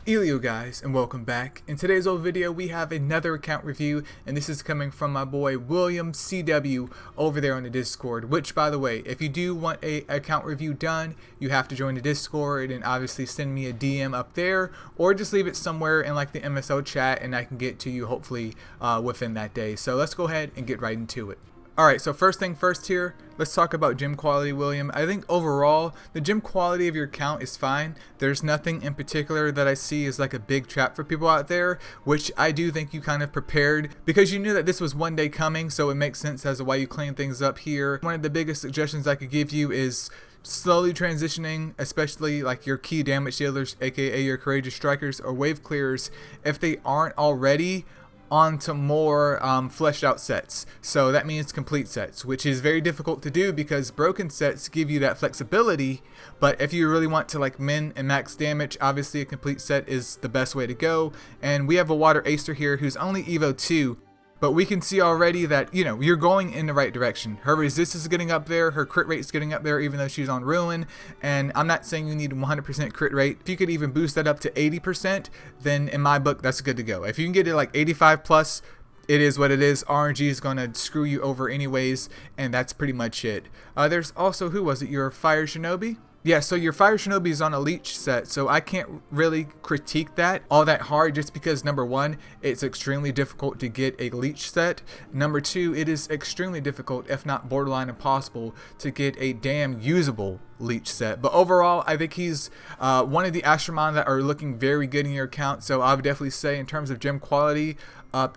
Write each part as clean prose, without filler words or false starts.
Elio guys, and welcome back. In today's old video we have another account review, and this is coming from my boy William CW over there on the Discord, which by the way, if you do want a account review done, you have to join the Discord and obviously send me a DM up there, or just leave it somewhere in like the MSO chat and I can get to you hopefully within that day. So let's go ahead and get right into it. Alright, so first thing first here, let's talk about gym quality, William. I think overall, the gym quality of your account is fine. There's nothing in particular that I see as like a big trap for people out there, which I do think you kind of prepared because you knew that this was one day coming, so it makes sense as to why you clean things up here. One of the biggest suggestions I could give you is slowly transitioning, especially like your key damage dealers, aka your courageous strikers or wave clearers, if they aren't already, onto more fleshed out sets. So that means complete sets, which is very difficult to do because broken sets give you that flexibility, but if you really want to like min and max damage, obviously a complete set is the best way to go. And we have a water acer here who's only Evo 2, but we can see already that, you know, you're going in the right direction. Her resistance is getting up there, her crit rate is getting up there even though she's on Ruin, and I'm not saying you need 100% crit rate. If you could even boost that up to 80%, then in my book, that's good to go. If you can get it like 85 plus, it is what it is. RNG is going to screw you over anyways, and that's pretty much it. There's also, who was it, your Fire Shinobi? Yeah, so your Fire Shinobi is on a leech set, so I can't really critique that all that hard just because number one, it's extremely difficult to get a leech set. Number two, it is extremely difficult, if not borderline impossible, to get a damn usable leech set. But overall, I think he's one of the Astromon that are looking very good in your account, so I would definitely say in terms of gem quality,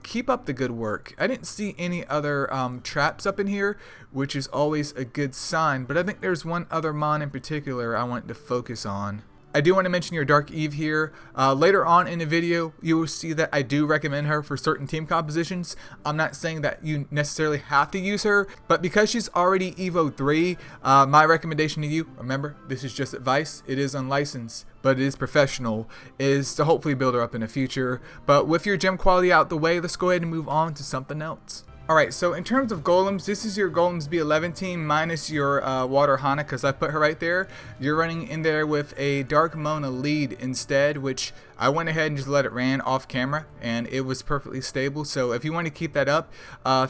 keep up the good work. I didn't see any other traps up in here, which is always a good sign, but I think there's one other mon in particular I want to focus on. I do want to mention your Dark Eve here. Later on in the video, you will see that I do recommend her for certain team compositions. I'm not saying that you necessarily have to use her, but because she's already Evo 3, my recommendation to you, remember, this is just advice, it is unlicensed, but it is professional, is to hopefully build her up in the future. But with your gem quality out the way, let's go ahead and move on to something else. Alright, so in terms of Golems, this is your Golems B11 team minus your Water Hana, because I put her right there. You're running in there with a Dark Mona lead instead, which I went ahead and just let it ran off camera, and it was perfectly stable. So if you want to keep that up,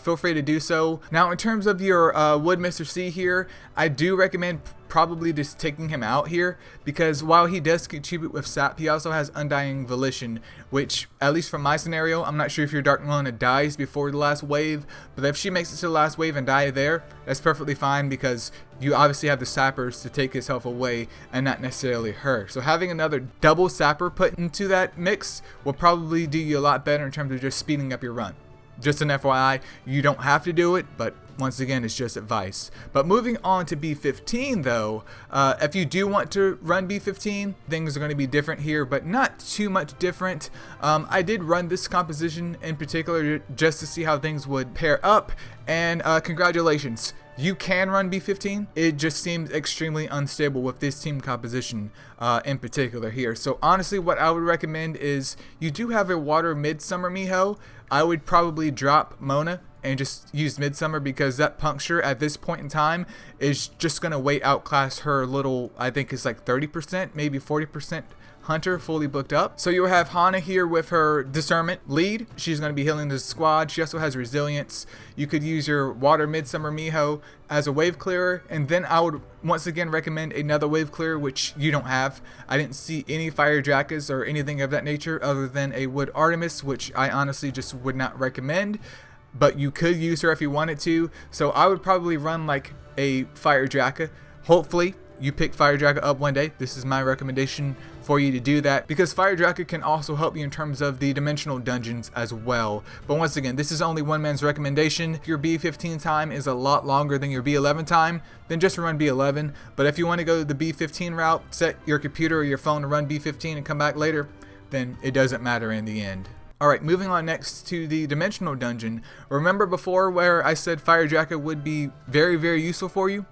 feel free to do so. Now in terms of your Wood Mr. C here, I do recommend probably just taking him out here, because while he does contribute with sap, he also has Undying Volition, which at least from my scenario, I'm not sure if your Dark Mona dies before the last wave, but if she makes it to the last wave and die there, that's perfectly fine because you obviously have the sappers to take his health away and not necessarily her. So having another double sapper put into that mix will probably do you a lot better in terms of just speeding up your run. Just an FYI, you don't have to do it, but once again, it's just advice. But moving on to B15 though, if you do want to run B15, things are going to be different here, but not too much different. I did run this composition in particular just to see how things would pair up, and congratulations. You can run B15. It just seems extremely unstable with this team composition in particular here. So honestly, what I would recommend is you do have a Water Midsummer Miho. I would probably drop Mona and just use Midsummer, because that puncture at this point in time is just going to way outclass her little, I think it's like 30%, maybe 40% Hunter fully booked up. So you'll have Hana here with her Discernment lead. She's going to be healing the squad. She also has Resilience. You could use your Water Midsummer Miho as a wave clearer, and then I would once again recommend another wave clearer, which you don't have. I didn't see any Fire Jackets or anything of that nature other than a Wood Artemis, which I honestly just would not recommend, but you could use her if you wanted to. So I would probably run like a Fire Jacka. Hopefully you pick Fire Jacka up one day. This is my recommendation for you to do that, because Fire Jacka can also help you in terms of the dimensional dungeons as well. But once again, this is only one man's recommendation. If your B15 time is a lot longer than your B11 time, then just run B11. But if you want to go the B15 route, set your computer or your phone to run B15 and come back later, then it doesn't matter in the end. Alright, moving on next to the Dimensional Dungeon. Remember before where I said Fire Jacka would be very, very useful for you?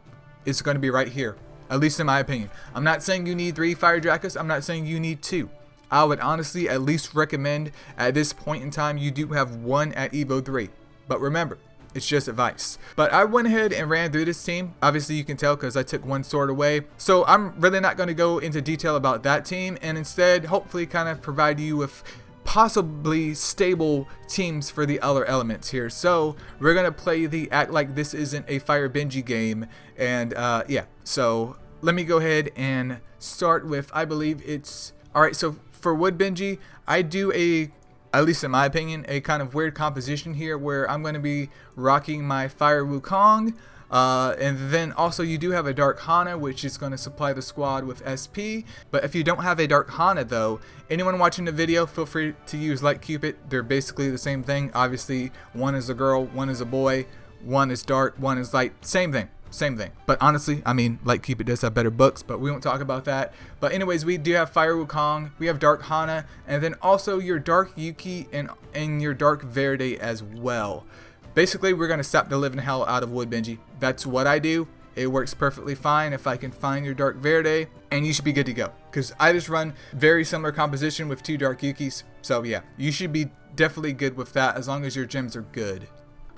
It's going to be right here, at least in my opinion. I'm not saying you need 3 Fire Jackas, I'm not saying you need 2. I would honestly at least recommend at this point in time you do have 1 at Evo 3. But remember, It's just advice. But I went ahead and ran through this team. Obviously you can tell because I took one sword away. So I'm really not going to go into detail about that team, and instead hopefully kind of provide you with possibly stable teams for the other elements here. So we're gonna play the act like this isn't a Fire Benji game, and yeah, so let me go ahead and start with, I believe it's alright. So for Wood Benji, I do a, at least in my opinion, a kind of weird composition here where I'm going to be rocking my Fire Wukong. And then also you do have a Dark Hana, which is going to supply the squad with SP. But if you don't have a Dark Hana though, anyone watching the video, feel free to use Light Cupid. They're basically the same thing. Obviously one is a girl, one is a boy, one is dark, one is light, same thing. Same thing. But honestly, I mean, Light Cupid does have better books, but we won't talk about that. But anyways, we do have Fire Wukong, we have Dark Hana, and then also your Dark Yuki and your Dark Verde as well. Basically, we're going to stop the living hell out of Wood Benji. That's what I do. It works perfectly fine if I can find your Dark Verde, and you should be good to go. Because I just run very similar composition with 2 Dark Yukis. So yeah, you should be definitely good with that as long as your gems are good.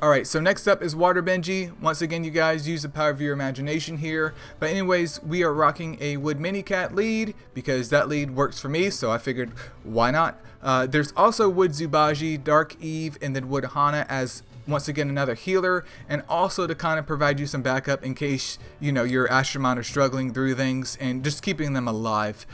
Alright, so next up is Water Benji. Once again, you guys use the power of your imagination here. But anyways, we are rocking a Wood Minicat lead because that lead works for me, so I figured why not. There's also Wood Zubaji, Dark Eve, and then Wood Hana as once again another healer, and also to kind of provide you some backup in case, you know, your Astromon are struggling through things and just keeping them alive.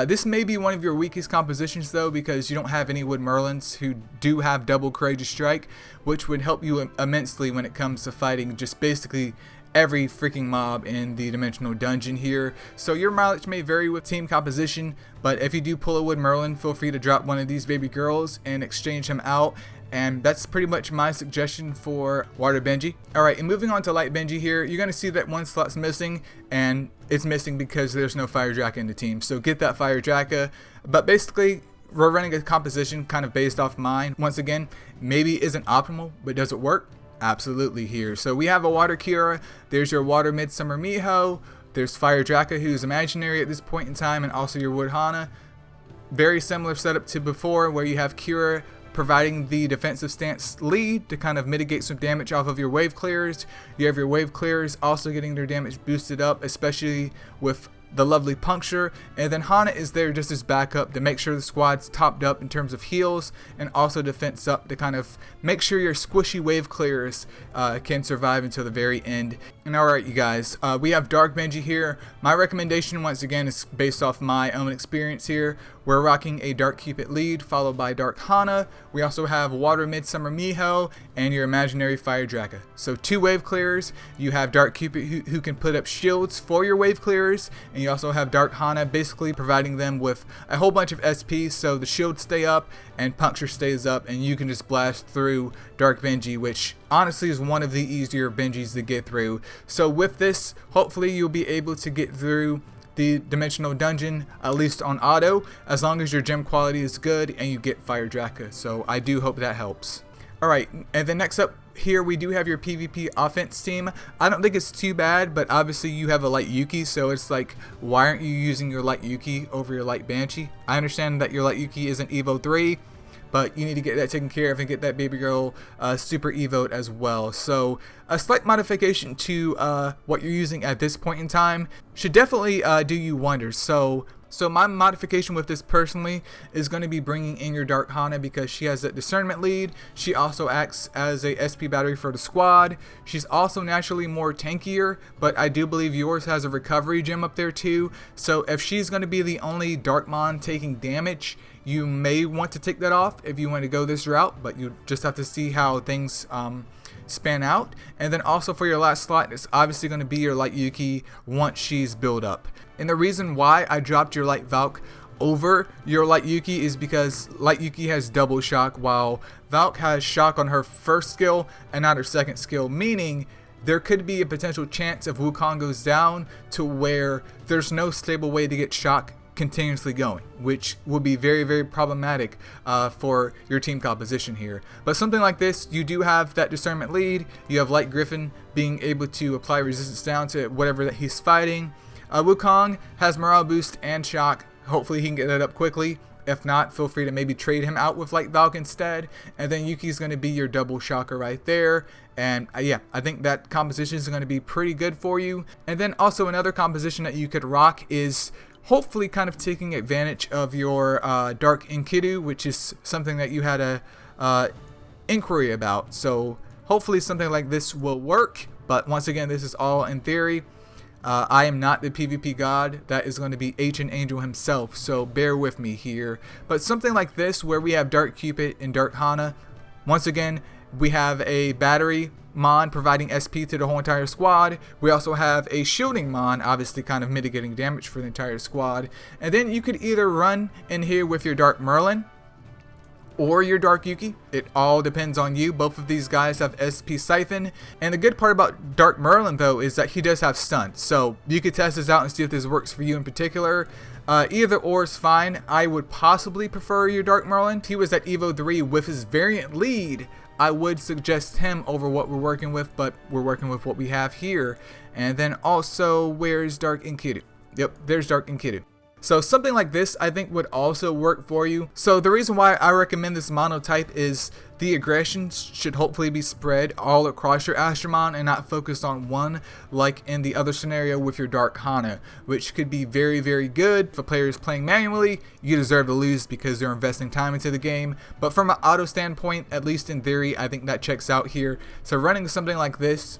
This may be one of your weakest compositions though, because you don't have any Wood Merlins who do have double Courageous Strike, which would help you immensely when it comes to fighting just basically every freaking mob in the dimensional dungeon here. So your mileage may vary with team composition, but if you do pull a Wood Merlin, feel free to drop one of these baby girls and exchange them out. And that's pretty much my suggestion for Water Benji. Alright, and moving on to Light Benji here, you're going to see that one slot's missing, and it's missing because there's no Fire Draka in the team. So get that Fire Draka. But basically, we're running a composition kind of based off mine. Once again, maybe isn't optimal, but does it work? Absolutely here. So we have a Water Kira, there's your Water Midsummer Miho, there's Fire Draka who's imaginary at this point in time, and also your Wood Hana. Very similar setup to before where you have Kira providing the defensive stance lead to kind of mitigate some damage off of your wave clears. You have your wave clears also getting their damage boosted up, especially with the lovely puncture, and then Hana is there just as backup to make sure the squad's topped up in terms of heals and also defense up to kind of make sure your squishy wave clears can survive until the very end. And alright you guys, we have Dark Benji here. My recommendation once again is based off my own experience here. We're rocking a Dark Cupid lead followed by Dark Hana. We also have Water Midsummer Miho and your imaginary Fire Draka. So 2 wave clears. You have Dark Cupid who can put up shields for your wave clears, and you also have Dark Hana basically providing them with a whole bunch of SP so the shields stay up and puncture stays up, and you can just blast through Dark Benji, which honestly is one of the easier Benjis to get through. So with this, hopefully you'll be able to get through the dimensional dungeon at least on auto, as long as your gem quality is good and you get Fire Draka. So I do hope that helps. Alright, and then next up here we do have your PvP offense team. I don't think it's too bad, but obviously you have a Light Yuki, so it's like, why aren't you using your Light Yuki over your Light Banshee? I understand that your Light Yuki isn't Evo 3, but you need to get that taken care of and get that baby girl super evoed as well. So a slight modification to what you're using at this point in time should definitely do you wonders. So my modification with this personally is going to be bringing in your Dark Hana because she has that discernment lead. She also acts as a SP battery for the squad. She's also naturally more tankier, but I do believe yours has a recovery gem up there too. So if she's going to be the only Darkmon taking damage, you may want to take that off if you want to go this route, but you just have to see how things span out. And then also for your last slot, it's obviously going to be your Light Yuki once she's built up. And the reason why I dropped your Light Valk over your Light Yuki is because Light Yuki has double shock, while Valk has shock on her first skill and not her second skill, meaning there could be a potential chance if Wukong goes down to where there's no stable way to get shock continuously going, which will be very, very problematic for your team composition here. But something like this, you do have that discernment lead. You have Light Griffin being able to apply resistance down to whatever that he's fighting. Wukong has morale boost and shock. Hopefully he can get that up quickly. If not, feel free to maybe trade him out with Light Valk instead. And then Yuki's going to be your double shocker right there. And yeah, I think that composition is going to be pretty good for you. And then also another composition that you could rock is hopefully kind of taking advantage of your Dark Enkidu, which is something that you had a inquiry about. So hopefully something like this will work. But once again, this is all in theory. I am not the PvP god. That is going to be Ancient Angel himself, so bear with me here. But something like this, where we have Dark Cupid and Dark Hana, once again, we have a battery mon providing SP to the whole entire squad. We also have a shielding mon, obviously kind of mitigating damage for the entire squad. And then you could either run in here with your Dark Merlin or your Dark Yuki. It all depends on you. Both of these guys have SP Siphon. And the good part about Dark Merlin though is that he does have stun. So you could test this out and see if this works for you in particular. Either or is fine. I would possibly prefer your Dark Merlin. He was at Evo 3 with his variant lead. I would suggest him over what we're working with, but we're working with what we have here. And then also, where's Dark Enkidu? Yep, there's Dark Enkidu. So something like this I think would also work for you. So the reason why I recommend this monotype is the aggression should hopefully be spread all across your Astromon and not focused on one like in the other scenario with your Dark Hana, which could be very, very good. For players playing manually, you deserve to lose because they're investing time into the game. But from an auto standpoint, at least in theory, I think that checks out here. So running something like this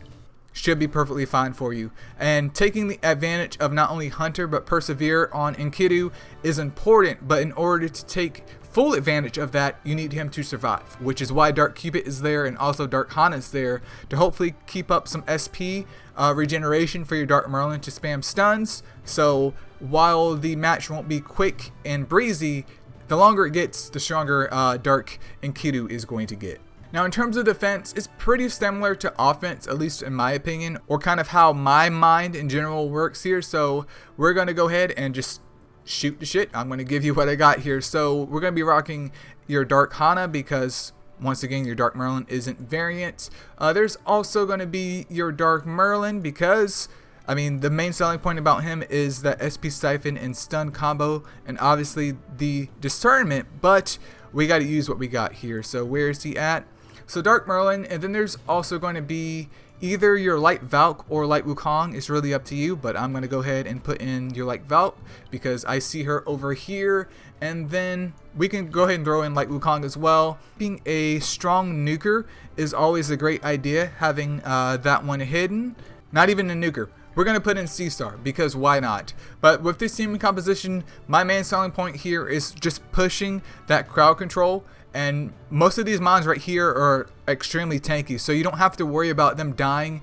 should be perfectly fine for you. And taking the advantage of not only Hunter but Persevere on Enkidu is important, but in order to take full advantage of that, you need him to survive, which is why Dark Cupid is there and also Dark Hana is there to hopefully keep up some SP regeneration for your Dark Merlin to spam stuns. So while the match won't be quick and breezy, the longer it gets, the stronger Dark Enkidu is going to get. Now in terms of defense, it's pretty similar to offense, at least in my opinion, or kind of how my mind in general works here. So we're going to go ahead and just shoot the shit. I'm going to give you what I got here. So we're going to be rocking your Dark Hana because once again your Dark Merlin isn't variant. There's also going to be your Dark Merlin because I mean the main selling point about him is that SP Siphon and stun combo and obviously the discernment, but we got to use what we got here. So where is he at? So Dark Merlin, and then there's also going to be either your Light Valk or Light Wukong. It's really up to you, but I'm going to go ahead and put in your Light Valk because I see her over here. And then we can go ahead and throw in Light Wukong as well. Being a strong nuker is always a great idea, having that one hidden. Not even a nuker. We're going to put in C-Star because why not? But with this team composition, my main selling point here is just pushing that crowd control. And most of these mons right here are extremely tanky, so you don't have to worry about them dying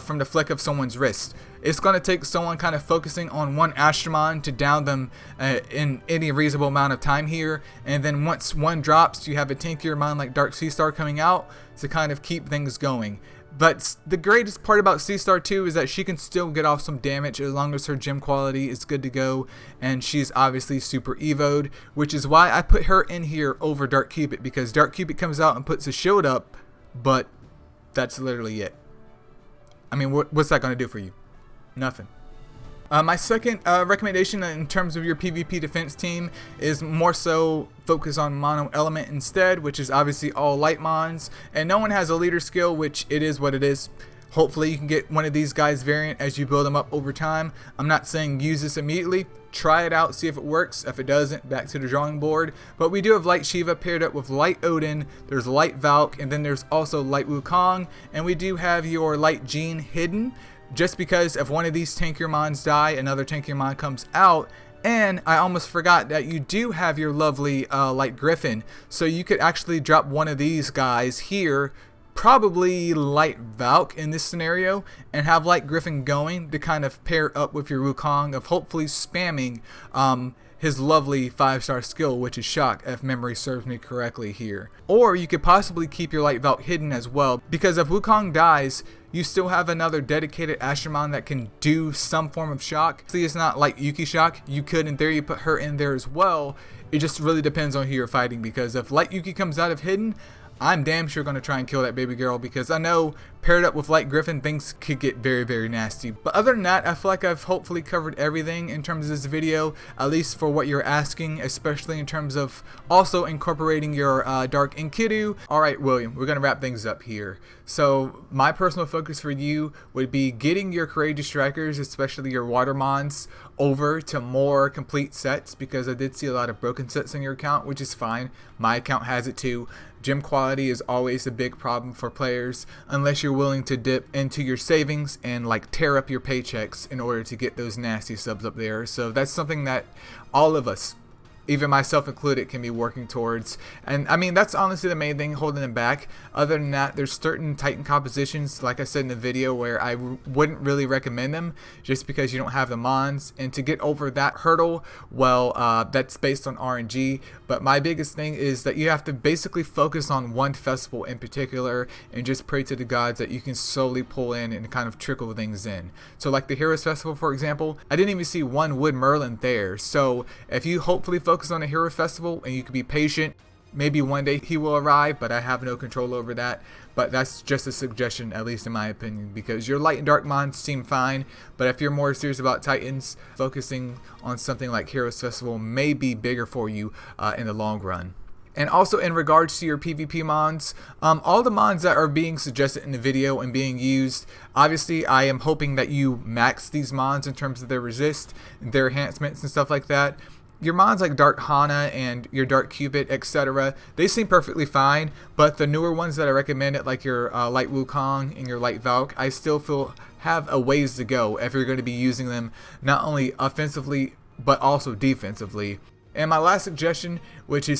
from the flick of someone's wrist. It's going to take someone kind of focusing on one Astromon to down them in any reasonable amount of time here. And then once one drops, you have a tankier mon like Dark C-Star coming out to kind of keep things going. But the greatest part about C-Star 2 is that she can still get off some damage as long as her gem quality is good to go, and she's obviously super evoed, which is why I put her in here over Dark Cupid, because Dark Cupid comes out and puts a shield up, but that's literally it. I mean, what's that going to do for you? Nothing. My second recommendation in terms of your PvP defense team is more so focus on mono element instead, which is obviously all light mons, and no one has a leader skill, which it is what it is. Hopefully you can get one of these guys variant as you build them up over time. I'm not saying use this immediately. Try it out, see if it works. If it doesn't, back to the drawing board. But we do have Light Shiva paired up with Light Odin. There's Light Valk, and then there's also Light Wukong, and we do have your Light Jean hidden. Just because if one of these tankier mons die, another tankier mon comes out. And I almost forgot that you do have your lovely Light Griffin. So you could actually drop one of these guys here, probably Light Valk in this scenario, and have Light Griffin going to kind of pair up with your Wukong of hopefully spamming his lovely 5-star skill, which is Shock, if memory serves me correctly here. Or you could possibly keep your Light Valk hidden as well, because if Wukong dies, you still have another dedicated Astromon that can do some form of shock. See, it's not like Yuki Shock. You could, in theory, put her in there as well. It just really depends on who you're fighting, because if Light Yuki comes out of hidden, I'm damn sure going to try and kill that baby girl, because I know paired up with Light Griffin, things could get very, very nasty. But other than that, I feel like I've hopefully covered everything in terms of this video, at least for what you're asking, especially in terms of also incorporating your Dark Enkidu. Alright, William, we're going to wrap things up here. So my personal focus for you would be getting your Courageous Strikers, especially your Water Mons, over to more complete sets, because I did see a lot of broken sets in your account, which is fine. My account has it too. Gem quality is always a big problem for players unless you're willing to dip into your savings and like tear up your paychecks in order to get those nasty subs up there. So that's something that all of us, even myself included, can be working towards. And I mean, that's honestly the main thing holding them back. Other than that, there's certain Titan compositions, like I said in the video, where I wouldn't really recommend them just because you don't have the Mons. And to get over that hurdle, well, that's based on RNG. But my biggest thing is that you have to basically focus on one festival in particular and just pray to the gods that you can slowly pull in and kind of trickle things in. So like the Heroes Festival, for example, I didn't even see one Wood Merlin there. So if you hopefully focus on a Hero Festival and you can be patient, maybe one day he will arrive, but I have no control over that. But that's just a suggestion, at least in my opinion, because your Light and Dark Mons seem fine, but if you're more serious about Titans, focusing on something like Heroes Festival may be bigger for you in the long run. And also in regards to your PvP Mons, all the Mons that are being suggested in the video and being used, obviously I am hoping that you max these Mons in terms of their resist, their enhancements and stuff like that. Your Mons like Dark Hana and your Dark Cupid, etc., they seem perfectly fine, but the newer ones that I recommended, like your Light Wukong and your Light Valk, I still feel have a ways to go if you're going to be using them not only offensively but also defensively. And my last suggestion, which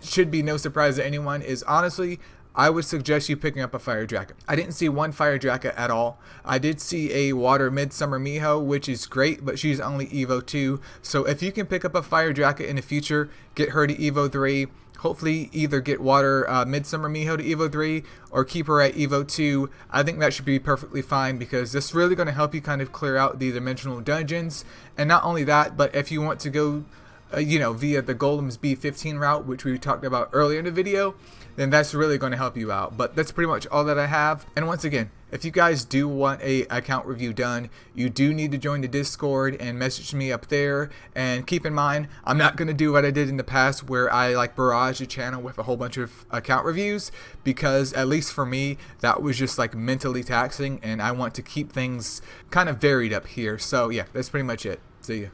should be no surprise to anyone, is honestly, I would suggest you picking up a Fire Drakka. I didn't see one Fire Drakka at all. I did see a Water Midsummer Miho, which is great, but she's only Evo 2. So if you can pick up a Fire Drakka in the future, get her to Evo 3. Hopefully either get Water Midsummer Miho to Evo 3 or keep her at Evo 2. I think that should be perfectly fine, because this is really going to help you kind of clear out the dimensional dungeons. And not only that, but if you want to go via the Golems B15 route, which we talked about earlier in the video, then that's really going to help you out. But that's pretty much all that I have. And once again, if you guys do want a account review done, you do need to join the Discord and message me up there. And keep in mind, I'm not going to do what I did in the past where I like barrage the channel with a whole bunch of account reviews, because at least for me, that was just like mentally taxing, and I want to keep things kind of varied up here. So yeah, that's pretty much it. See ya.